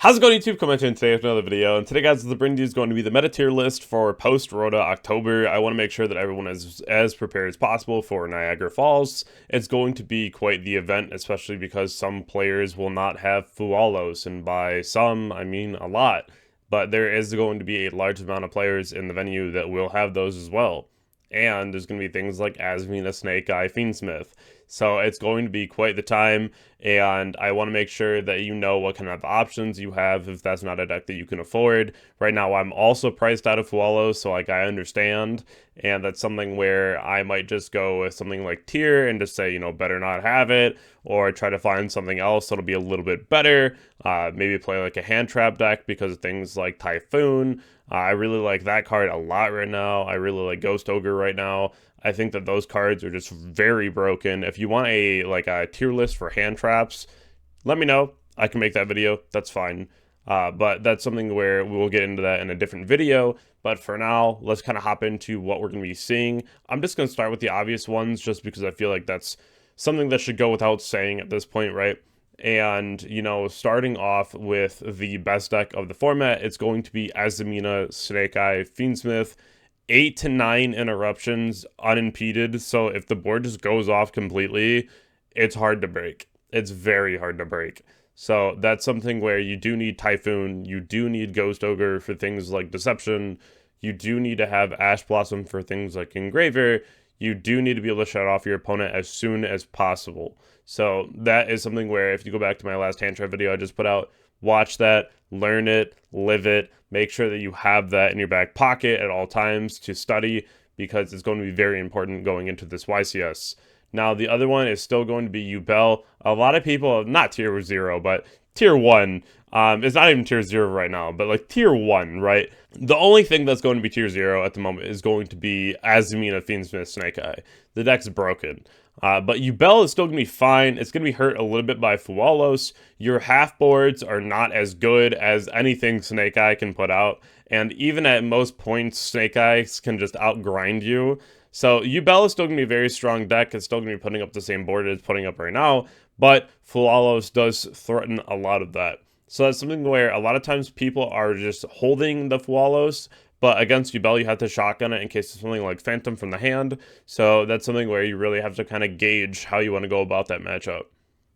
How's it going, YouTube? Coming to you today with another video, and today, guys, the bring is going to be the meta tier list for post-Rota October. I want to make sure that everyone is as prepared as possible for Niagara Falls. It's going to be quite the event, especially because some players will not have Fualos, and by some, I mean a lot. But there is going to be a large amount of players in the venue that will have those as well. And there's going to be things like Asmina, Snake Eye, Fiendsmith. So it's going to be quite the time, and I want to make sure that you know what kind of options you have if that's not a deck that you can afford. Right now, I'm also priced out of Fualos, so like I understand, and that's something where I might just go with something like tier and just say, better not have it, or try to find something else that'll be a little bit better. Maybe play like a hand trap deck because of things like Typhoon. I really like that card a lot right now. I really like Ghost Ogre right now. I think that those cards are just very broken. If you want a tier list for hand traps, let me know. I can make that video. That's fine. But that's something where we will get into that in a different video. But for now, let's kind of hop into what we're going to be seeing. I'm just going to start with the obvious ones just because I feel like that's something that should go without saying at this point, right? And, starting off with the best deck of the format, it's going to be Azamina, Snake Eye, Fiendsmith, 8 to 9 interruptions unimpeded. So if the board just goes off completely, it's hard to break. It's very hard to break. So that's something where you do need Typhoon, you do need Ghost Ogre for things like Deception, you do need to have Ash Blossom for things like Engraver, you do need to be able to shut off your opponent as soon as possible. So that is something where if you go back to my last hand trap video I just put out, watch that, learn it, live it, make sure that you have that in your back pocket at all times to study because it's going to be very important going into this YCS. Now, the other one is still going to be Yubel. A lot of people, not tier 0, but tier 1. It's not even tier 0 right now, but like tier 1, right? The only thing that's going to be tier 0 at the moment is going to be Azamina, Fiendsmith, Snake Eye. The deck's broken. But Yubel is still going to be fine. It's going to be hurt a little bit by Fualos. Your half boards are not as good as anything Snake Eye can put out. And even at most points, Snake Eyes can just outgrind you. So Yubel is still going to be a very strong deck. It's still going to be putting up the same board it's putting up right now. But Fualos does threaten a lot of that. So that's something where a lot of times people are just holding the Fualos. But against Yubel, you have to shotgun it in case of something like Phantom from the hand. So that's something where you really have to kind of gauge how you want to go about that matchup.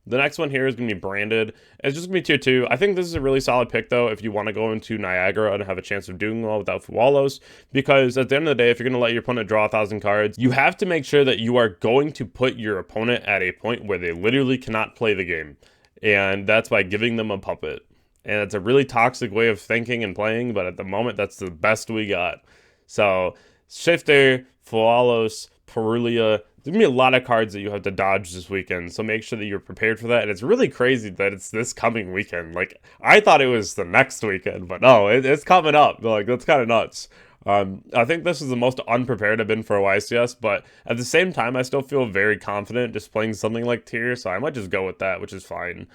The next one here is going to be Branded. It's just going to be tier 2. I think this is a really solid pick, though, if you want to go into Niagara and have a chance of doing well without Fualos. Because at the end of the day, if you're going to let your opponent draw 1,000 cards, you have to make sure that you are going to put your opponent at a point where they literally cannot play the game. And that's by giving them a puppet. And it's a really toxic way of thinking and playing, but at the moment, that's the best we got. So, Shifter, Fualos, Perulia, there's going to be a lot of cards that you have to dodge this weekend, so make sure that you're prepared for that. And it's really crazy that it's this coming weekend. Like, I thought it was the next weekend, but no, it's coming up. Like, that's kind of nuts. I think this is the most unprepared I've been for a YCS, but at the same time, I still feel very confident just playing something like tier, so I might just go with that, which is fine.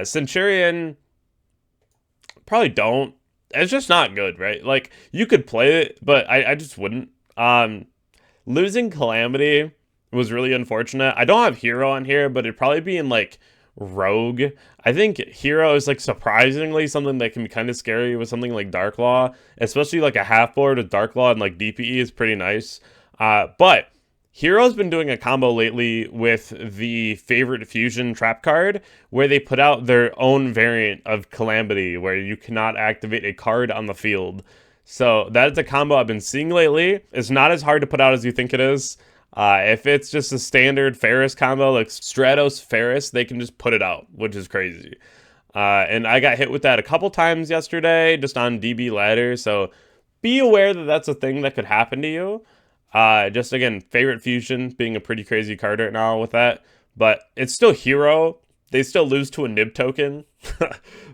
Centurion, probably don't. It's just not good, right? Like, you could play it, but I just wouldn't. Losing Calamity was really unfortunate. I don't have Hero on here, but it'd probably be in, like, Rogue. I think Hero is, like, surprisingly something that can be kind of scary with something like Dark Law, especially, like, a half board with Dark Law and, like, DPE is pretty nice. But Hero's been doing a combo lately with the favorite fusion trap card where they put out their own variant of Calamity where you cannot activate a card on the field. So that's a combo I've been seeing lately. It's not as hard to put out as you think it is. If it's just a standard Ferris combo like Stratos Ferris, they can just put it out, which is crazy. And I got hit with that a couple times yesterday just on DB ladder. So be aware that that's a thing that could happen to you. Just again, favorite fusion being a pretty crazy card right now with that, but it's still Hero. They still lose to a nib token,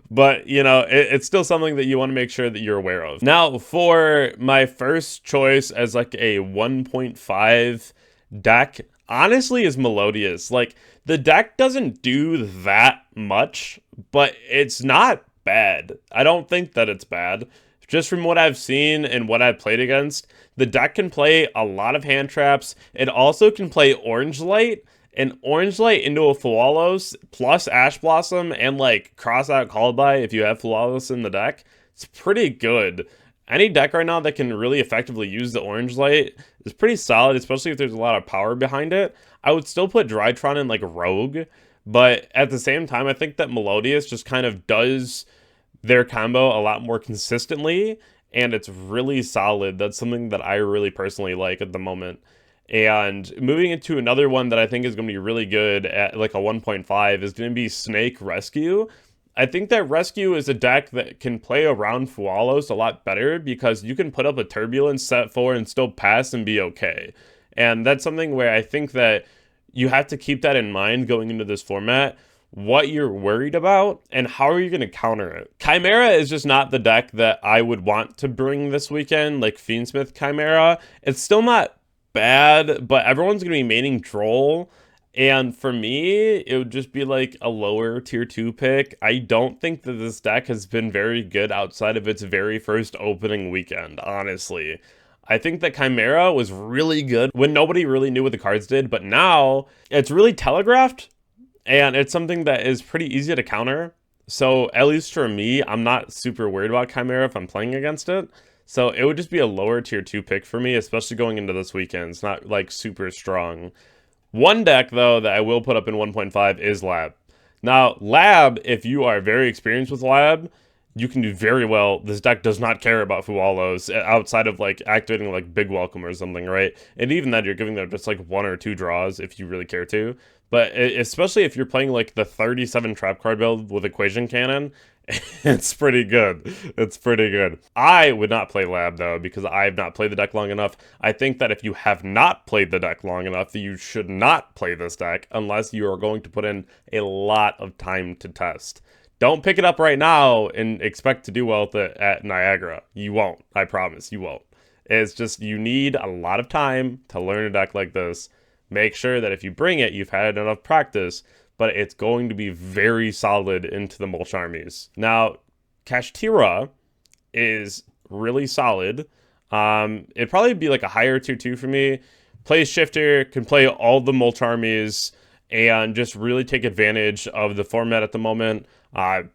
but it's still something that you want to make sure that you're aware of. Now, for my first choice as like a 1.5 deck, honestly, is Melodious. Like, the deck doesn't do that much, but it's not bad. I don't think that it's bad. Just from what I've seen and what I've played against, the deck can play a lot of hand traps. It also can play Orange Light, an Orange Light into a Fualos plus Ash Blossom and like cross out Called-by if you have Fualos in the deck, it's pretty good. Any deck right now that can really effectively use the Orange Light is pretty solid, especially if there's a lot of power behind it. I would still put Drytron in like Rogue, but at the same time, I think that Melodious just kind of does their combo a lot more consistently, and it's really solid. That's something that I really personally like at the moment. And moving into another one that I think is going to be really good at like a 1.5 is going to be Snake Rescue. I think that Rescue is a deck that can play around Fualos a lot better because you can put up a Turbulence set 4 and still pass and be okay. And that's something where I think that you have to keep that in mind going into this format, what you're worried about and how are you going to counter it. Chimera is just not the deck that I would want to bring this weekend, like Fiendsmith Chimera. It's still not bad, but everyone's going to be maining Droll. And for me, it would just be like a lower tier 2 pick. I don't think that this deck has been very good outside of its very first opening weekend, honestly. I think that Chimera was really good when nobody really knew what the cards did, but now it's really telegraphed, and it's something that is pretty easy to counter. So at least for me, I'm not super worried about Chimera if I'm playing against it. So it would just be a lower tier 2 pick for me, especially going into this weekend. It's not like super strong. One deck, though, that I will put up in 1.5 is Lab. Now, Lab, if you are very experienced with Lab, you can do very well. This deck does not care about Fualos outside of like activating like Big Welcome or something, right? And even then, you're giving them just like 1 or 2 draws if you really care to. But especially if you're playing like the 37 trap card build with Equation Cannon, it's pretty good. It's pretty good. I would not play Lab though because I've not played the deck long enough. I think that if you have not played the deck long enough, you should not play this deck unless you are going to put in a lot of time to test. Don't pick it up right now and expect to do well at Niagara. You won't. I promise you won't. It's just you need a lot of time to learn a deck like this. Make sure that if you bring it, you've had enough practice, but it's going to be very solid into the Mulch armies. Now, Kashtira is really solid. It'd probably be like a higher tier 2 for me. Plays Shifter, can play all the Mulch armies, and just really take advantage of the format at the moment.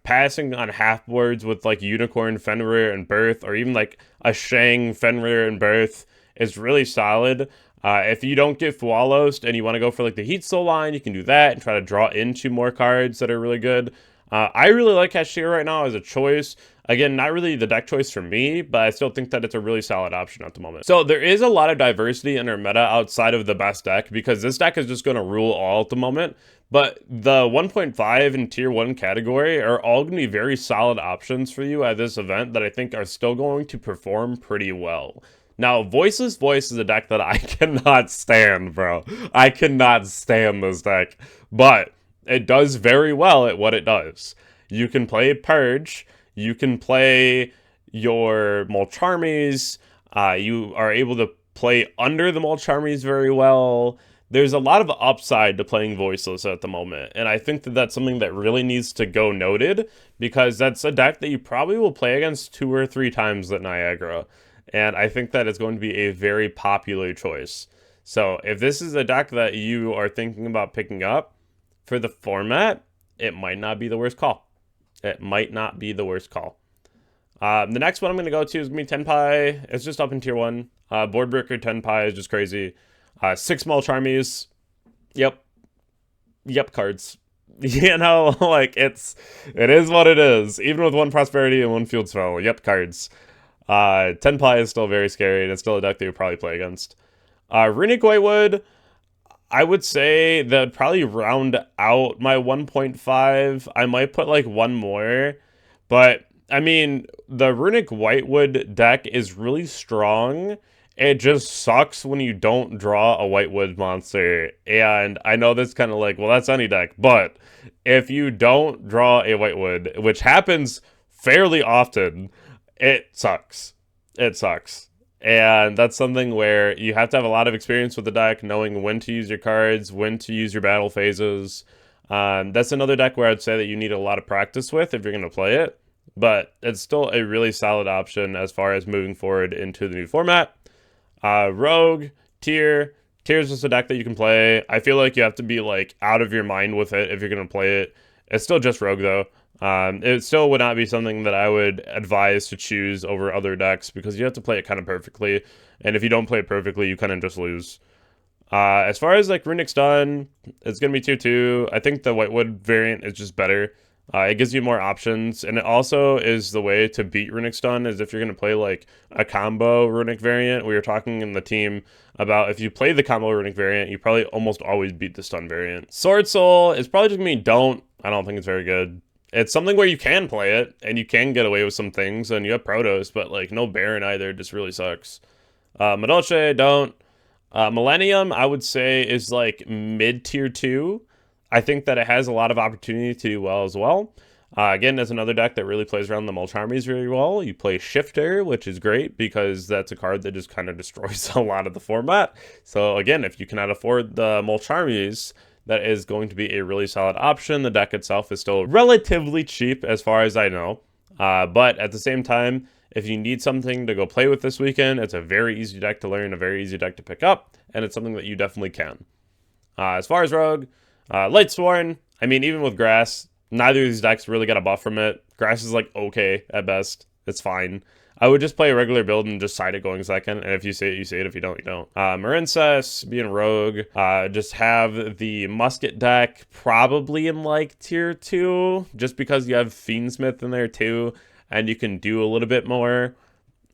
Passing on half boards with like Unicorn, Fenrir, and Birth, or even like a Shang, Fenrir, and Birth is really solid. If you don't get Fualos and you want to go for like the Heat Soul line, you can do that and try to draw into more cards that are really good. I really like Kashtira right now as a choice. Again, not really the deck choice for me, but I still think that it's a really solid option at the moment. So there is a lot of diversity in our meta outside of the best deck because this deck is just going to rule all at the moment. But the 1.5 and tier 1 category are all going to be very solid options for you at this event that I think are still going to perform pretty well. Now, Voiceless Voice is a deck that I cannot stand, bro. I cannot stand this deck, but it does very well at what it does. You can play Purge, you can play your Mulch armies, you are able to play under the Mulch armies very well. There's a lot of upside to playing Voiceless at the moment, and I think that that's something that really needs to go noted, because that's a deck that you probably will play against 2 or 3 times at Niagara, and I think that it's going to be a very popular choice. So if this is a deck that you are thinking about picking up for the format, it might not be the worst call. It might not be the worst call. The next one I'm going to go to is going to be Tenpai. It's just up in tier 1. Board Breaker Tenpai is just crazy. 6 Mulch armies. Yep, cards. You know, like, it is what it is. Even with 1 Prosperity and 1 Field Spell. Yep, cards. Tenpai is still very scary, and it's still a deck that you would probably play against. Runic Whitewood, I would say that would probably round out my 1.5. I might put like 1 more, but I mean, the Runic Whitewood deck is really strong. It just sucks when you don't draw a Whitewood monster. And I know that's kind of like, well, that's any deck, but if you don't draw a Whitewood, which happens fairly often, it sucks. It sucks. And that's something where you have to have a lot of experience with the deck, knowing when to use your cards, when to use your battle phases. That's another deck where I'd say that you need a lot of practice with if you're going to play it. But it's still a really solid option as far as moving forward into the new format. Rogue, tier Tear is just a deck that you can play. I feel like you have to be like out of your mind with it if you're gonna play it. It's still just Rogue though. It still would not be something that I would advise to choose over other decks because you have to play it kind of perfectly. And if you don't play it perfectly, you kind of just lose. As far as like Runic Stun, it's going to be tier 2. I think the Whitewood variant is just better. It gives you more options, and it also is the way to beat Runic Stun is if you're going to play like a combo Runic variant. We were talking in the team about if you play the combo Runic variant, you probably almost always beat the Stun variant. Sword Soul is probably just going to be don't. I don't think it's very good. It's something where you can play it, and you can get away with some things, and you have Protos, but like no Baron either, just really sucks. Madolche, don't. Millennium, I would say, is like mid tier 2. I think that it has a lot of opportunity to do well as well. Again, there's another deck that really plays around the Mulch Armies really well. You play Shifter, which is great because that's a card that just kind of destroys a lot of the format. So again, if you cannot afford the Mulch Armies, that is going to be a really solid option. The deck itself is still relatively cheap as far as I know. But at the same time, if you need something to go play with this weekend, it's a very easy deck to learn, a very easy deck to pick up, and it's something that you definitely can. As far as Rogue, Lightsworn, I mean, even with Grass, neither of these decks really got a buff from it. Grass is like okay at best. It's fine. I would just play a regular build and just side it going second, and if you see it, you see it. If you don't, you don't. Marincess, being Rogue, just have the Musket deck probably in like tier 2, just because you have Fiendsmith in there too, and you can do a little bit more.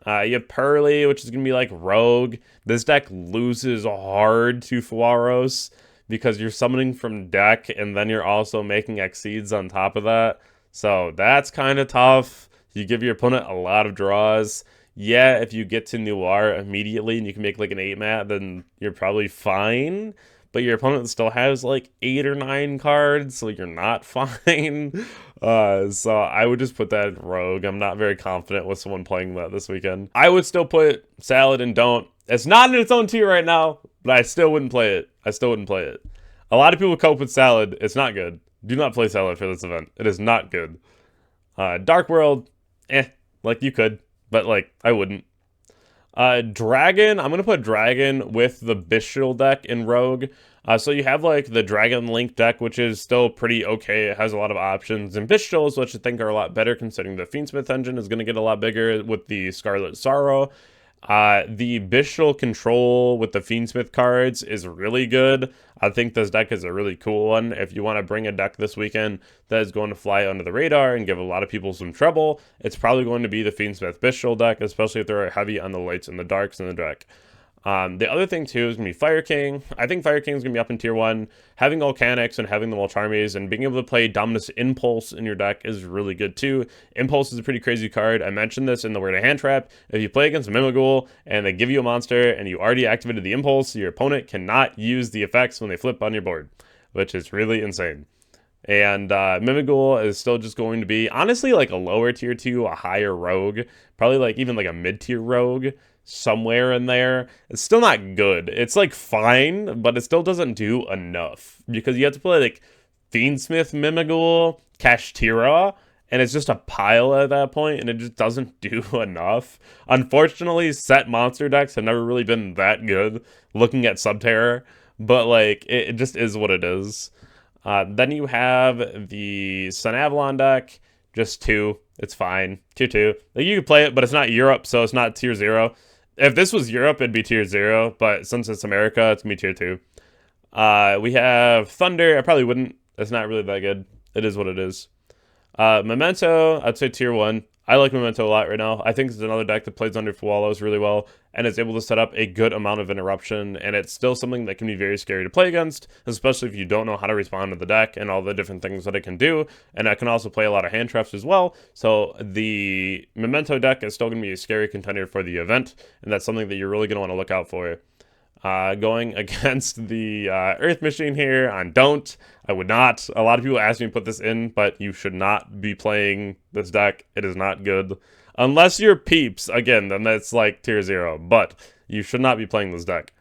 You have Pearly, which is going to be like Rogue. This deck loses hard to Fuaros because you're summoning from deck, and then you're also making Exceeds on top of that. So that's kind of tough. You give your opponent a lot of draws. Yeah, if you get to Noir immediately and you can make like an 8-mat, then you're probably fine. But your opponent still has like 8 or 9 cards, so you're not fine. So I would just put that in Rogue. I'm not very confident with someone playing that this weekend. I would still put Salad and Don't. It's not in its own tier right now, but I still wouldn't play it. I still wouldn't play it. A lot of people cope with Salad. It's not good. Do not play Salad for this event. It is not good. Dark World, like you could, but like I wouldn't. Dragon, I'm gonna put Dragon with the Bestial deck in Rogue. So you have like the Dragon Link deck, which is still pretty okay. It has a lot of options, and Bestials, which I think are a lot better considering the Fiendsmith engine is gonna get a lot bigger with the Scarlet Sorrow. The Bestial control with the Fiendsmith cards is really good. I think this deck is a really cool one. If you want to bring a deck this weekend that is going to fly under the radar and give a lot of people some trouble, it's probably going to be the Fiendsmith Bestial deck, especially if they're heavy on the lights and the darks in the deck. The other thing too is going to be Fire King. I think Fire King is going to be up in tier 1. Having Volcanics and having the Mulch Armies and being able to play Dominus Impulse in your deck is really good too. Impulse is a pretty crazy card. I mentioned this in the Word of Hand Trap. If you play against a Mimighoul and they give you a monster and you already activated the Impulse, your opponent cannot use the effects when they flip on your board, which is really insane. And Mimighoul is still just going to be, honestly, like a lower tier 2, a higher Rogue. Probably like even like a mid-tier Rogue. Somewhere in there. It's still not good. It's like fine, but it still doesn't do enough because you have to play like Fiendsmith, Mimighoul, Kashtira, and it's just a pile at that point, and it just doesn't do enough. Unfortunately, set monster decks have never really been that good looking at Subterror, but like it just is what it is. Then you have the Sun Avalon deck, just 2. It's fine. Tier 2. Like you can play it, but it's not Europe, so it's not tier 0. If this was Europe, it'd be tier 0, but since it's America, it's going to be tier 2. We have Thunder. I probably wouldn't. It's not really that good. It is what it is. Memento, I'd say tier 1. I like Memento a lot right now. I think it's another deck that plays under Fualos really well and is able to set up a good amount of interruption, and it's still something that can be very scary to play against, especially if you don't know how to respond to the deck and all the different things that it can do, and it can also play a lot of hand traps as well, so the Memento deck is still going to be a scary contender for the event, and that's something that you're really going to want to look out for. Going against the Earth Machine here on Don't. I would not. A lot of people ask me to put this in, but you should not be playing this deck. It is not good. Unless you're Peeps, again, then that's like tier 0, but you should not be playing this deck.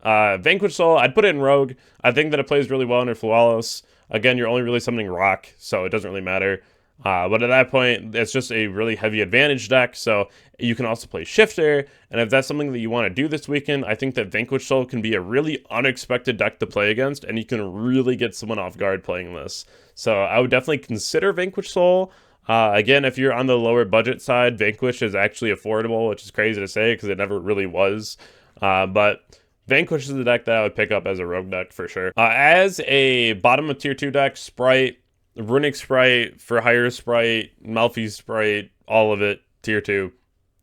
Vanquish Soul, I'd put it in Rogue. I think that it plays really well under Fualos. Again, you're only really summoning Rock, so it doesn't really matter. But at that point, it's just a really heavy advantage deck, so you can also play Shifter, and if that's something that you want to do this weekend, I think that Vanquish Soul can be a really unexpected deck to play against, and you can really get someone off guard playing this. So I would definitely consider Vanquish Soul. Again, if you're on the lower budget side, Vanquish is actually affordable, which is crazy to say because it never really was. But Vanquish is the deck that I would pick up as a rogue deck for sure. As a bottom of tier 2 deck, Sprite, Runic Sprite, For Hire Sprite, Malfi Sprite, all of it, tier 2.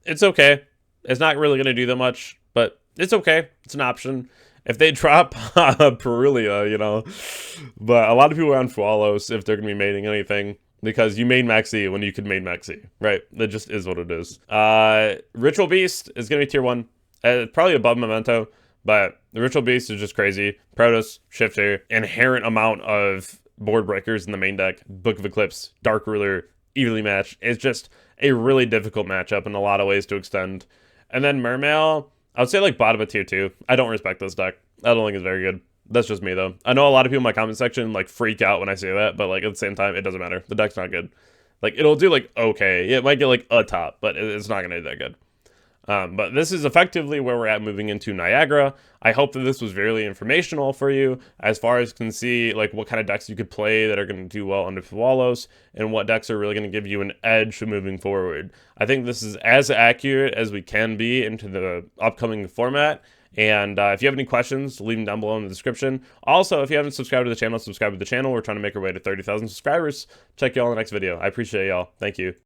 It's okay. It's not really going to do that much, but it's okay. It's an option. If they drop Perulia, you know. But a lot of people are on Fualos if they're going to be mating anything, because you made Maxi when you could main Maxi, right? That just is what it is. Ritual Beast is going to be tier 1. Probably above Memento, but the Ritual Beast is just crazy. Protoss, Shifter, inherent amount of board breakers in the main deck, Book of Eclipse, Dark Ruler, evenly matched. It's just a really difficult matchup in a lot of ways to extend. And then Mermail, I would say like bottom of tier 2. I don't respect this deck. I don't think it's very good. That's just me though. I know a lot of people in my comment section like freak out when I say that, but like at the same time, it doesn't matter. The deck's not good. Like it'll do like okay. It might get like a top, but it's not gonna do that good. But this is effectively where we're at moving into Niagara. I hope that this was very informational for you as far as can see like what kind of decks you could play that are going to do well under Fualos and what decks are really going to give you an edge moving forward. I think this is as accurate as we can be into the upcoming format. And if you have any questions, leave them down below in the description. Also, if you haven't subscribed to the channel, subscribe to the channel. We're trying to make our way to 30,000 subscribers. Check y'all in the next video. I appreciate y'all. Thank you.